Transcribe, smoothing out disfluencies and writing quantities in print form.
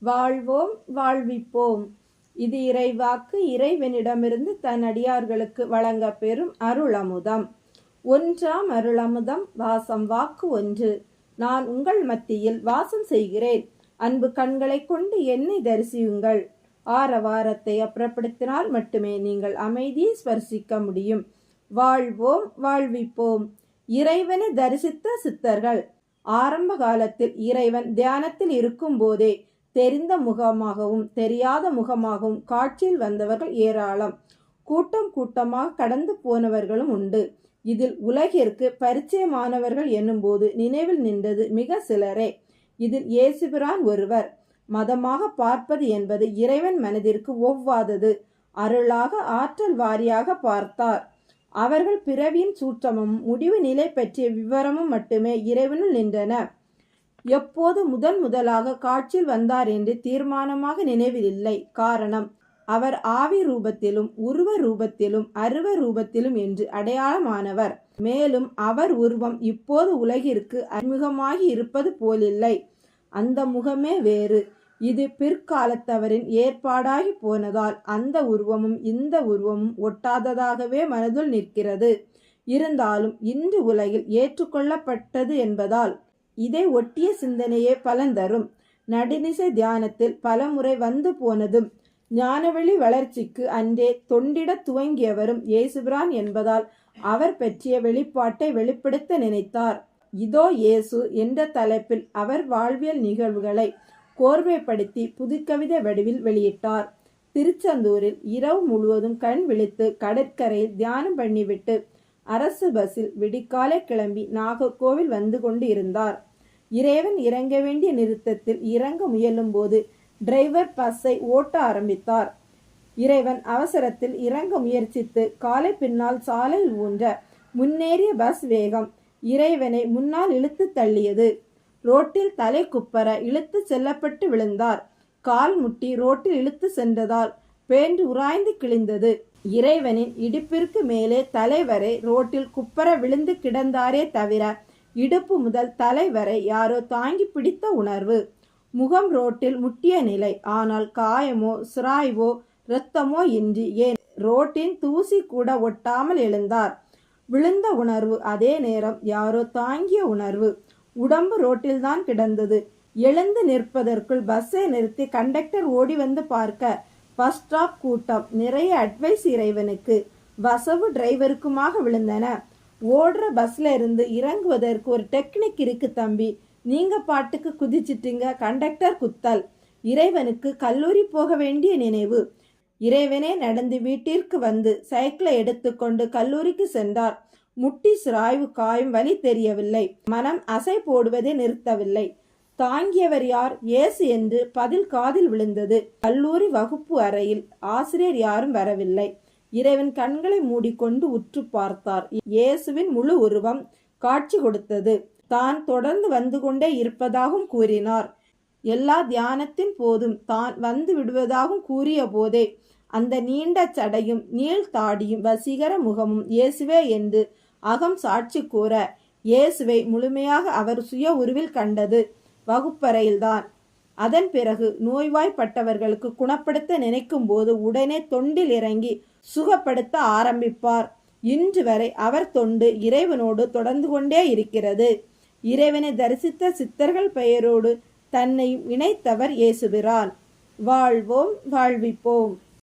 வாழ்வோம் வாழ்விப்போம். இது இறைவாக்கு. இறைவனிடமிருந்து தன் அடியார்களுக்கு வழங்க பெறும் அருளமுதம். ஒன்றாம் அருளமுதம். வாசம் வாக்கு 1. நான் உங்கள் மத்தியில் வாசம் செய்கிறேன். அன்பு கண்களை கொண்டு என்னை தரிசியுங்கள். ஆரவாரத்தை அப்புறப்படுத்தினால் மட்டுமே நீங்கள் அமைதியை ஸ்பர்சிக்க முடியும். வாழ்வோம் வாழ்விப்போம். இறைவனை தரிசித்த சித்தர்கள். ஆரம்ப காலத்தில் இறைவன் தியானத்தில் இருக்கும் போதே தெரிந்த முகமாகவும் தெரியாத முகமாகவும் காட்சியில் வந்தவர்கள் ஏராளம். கூட்டம் கூட்டமாக கடந்து போனவர்களும் உண்டு. இதில் உலகிற்கு பரிச்சயமானவர்கள் என்னும்போது நினைவில் நின்றது மிக சிலரே. இதில் இயேசுபிரான் ஒருவர். மதமாக பார்ப்பது என்பது இறைவன் மனதிற்கு ஒவ்வாதது. அருளாக ஆற்றல் வாரியாக பார்த்தார். அவர்கள் பிறவியின் சூற்றமும் முடிவு நிலை பற்றிய விவரமும் மட்டுமே இறைவனுள் நின்றன. எப்போது முதலாக காட்சியில் வந்தார் என்று தீர்மானமாக நினைவில் இல்லை. காரணம், அவர் ஆவி ரூபத்திலும் உருவ ரூபத்திலும் அருவ ரூபத்திலும் என்று அடையாளமானவர். மேலும் அவர் உருவம் இப்போது உலகிற்கு அறிமுகமாகி இருப்பது போலில்லை. அந்த முகமே வேறு. இது பிற்காலத்தவரின் ஏற்பாடாகி போனதால் அந்த உருவமும் இந்த உருவமும் ஒட்டாததாகவே மனதுள் நிற்கிறது. இருந்தாலும் இன்று உலகில் ஏற்றுக்கொள்ளப்பட்டது என்பதால் இதை ஒட்டிய சிந்தனையே பலன் தரும். நடுநிசை தியானத்தில் பலமுறை வந்து போனதும் ஞானவெளி வளர்ச்சிக்கு அன்றே தொண்டிட துவங்கியவரும் இயேசுபிரான் என்பதால் அவர் பற்றிய வெளிப்பாட்டை வெளிப்படுத்த நினைத்தார். இதோ இயேசு என்ற தலைப்பில் அவர் வாழ்வியல் நிகழ்வுகளை கோர்வைப்படுத்தி புதுக்கவிதை வடிவில் வெளியிட்டார். திருச்செந்தூரில் இரவு முழுவதும் கண் விழித்து கடற்கரையில் தியானம் பண்ணிவிட்டு அரசு பஸ்ஸில் விடிக்காலை கிளம்பி நாகர்கோவில் வந்து கொண்டு இருந்தார். இறைவன் இறங்க வேண்டிய நிறுத்தத்தில் இறங்க முயலும் போது டிரைவர் பஸ்ஸை ஓட்ட ஆரம்பித்தார். இறைவன் அவசரத்தில் இறங்க முயற்சித்து காலை பின்னால் சாலையில் ஊன்ற முன்னேறிய பஸ் வேகம் இறைவனை முன்னால் இழுத்து தள்ளியது. ரோட்டில் தலை குப்பர இழுத்து செல்லப்பட்டு விழுந்தார். கால் முட்டி ரோட்டில் இழுத்து சென்றதால் பேண்டு உராய்ந்து கிழிந்தது. இறைவனின் இடுப்பிற்கு மேலே தலைவரை ரோட்டில் குப்பர விழுந்து கிடந்தாரே தவிர இடுப்பு முதல் தலைவரை யாரோ தாங்கி பிடித்த உணர்வு. முகம் ரோட்டில் முட்டிய நிலை. ஆனால் காயமோ சிராய்வோ இரத்தமோ இன்றி, ஏன் ரோட்டின் தூசி கூட ஒட்டாமல் எழுந்தார். விழுந்த உணர்வு, அதே நேரம் யாரோ தாங்கிய உணர்வு. உடம்பு ரோட்டில்தான் கிடந்தது. எழுந்து நிற்பதற்குள் பஸ்ஸை நிறுத்தி கண்டக்டர் ஓடி வந்து பார்க்க பஸ் ஸ்டாப் கூட்டம் நிறைய. அட்வைஸ் இறைவனுக்கு வசவு டிரைவருக்குமாக விழுந்தன. ஓடுற பஸ்ல இருந்து இறங்குவதற்கு ஒரு டெக்னிக் இருக்கு தம்பி, நீங்க பாட்டுக்கு குதிச்சிட்டீங்க. கண்டக்டர் குத்தல். இறைவனுக்கு கல்லூரி போக வேண்டிய நினைவு. இறைவனே நடந்து வீட்டிற்கு வந்து சைக்கிளை எடுத்துக்கொண்டு கல்லூரிக்கு சென்றார். முட்டி சிராய்வு காயும் வலி தெரியவில்லை. மனம் அசை போடுவதை நிறுத்தவில்லை. தாங்கியவர் யார்? இயேசு என்று பதில் காதில் விழுந்தது. கல்லூரி வகுப்பு அறையில் ஆசிரியர் யாரும் வரவில்லை. இறைவன் கண்களை மூடிக்கொண்டு உற்று பார்த்தார். இயேசுவின் முழு உருவம் காட்சி கொடுத்தது. தான் தொடர்ந்து வந்து கொண்டே இருப்பதாகவும் கூறினார். எல்லா தியானத்தின் போதும் தான் வந்து விடுவதாகவும் கூறிய போதே அந்த நீண்ட சடையும் நீள் தாடியும் வசீகர முகமும் இயேசுவே என்று அகம் சாட்சி கூற இயேசுவை முழுமையாக அவர் சுய உருவில் கண்டது வகுப்பறையில்தான். அதன் பிறகு நோய்வாய்ப்பட்டவர்களுக்கு குணப்படுத்த நினைக்கும் போது உடனே தொண்டில் இறங்கி சுகப்படுத்த ஆரம்பிப்பார். இன்று வரை அவர் தொண்டு இறைவனோடு தொடர்ந்து கொண்டே இருக்கிறது. இறைவனை தரிசித்த சித்தர்கள் பெயரோடு தன்னை இணைத்தவர் இயேசுபிரான். வாழ்வோம் வாழ்விப்போம்.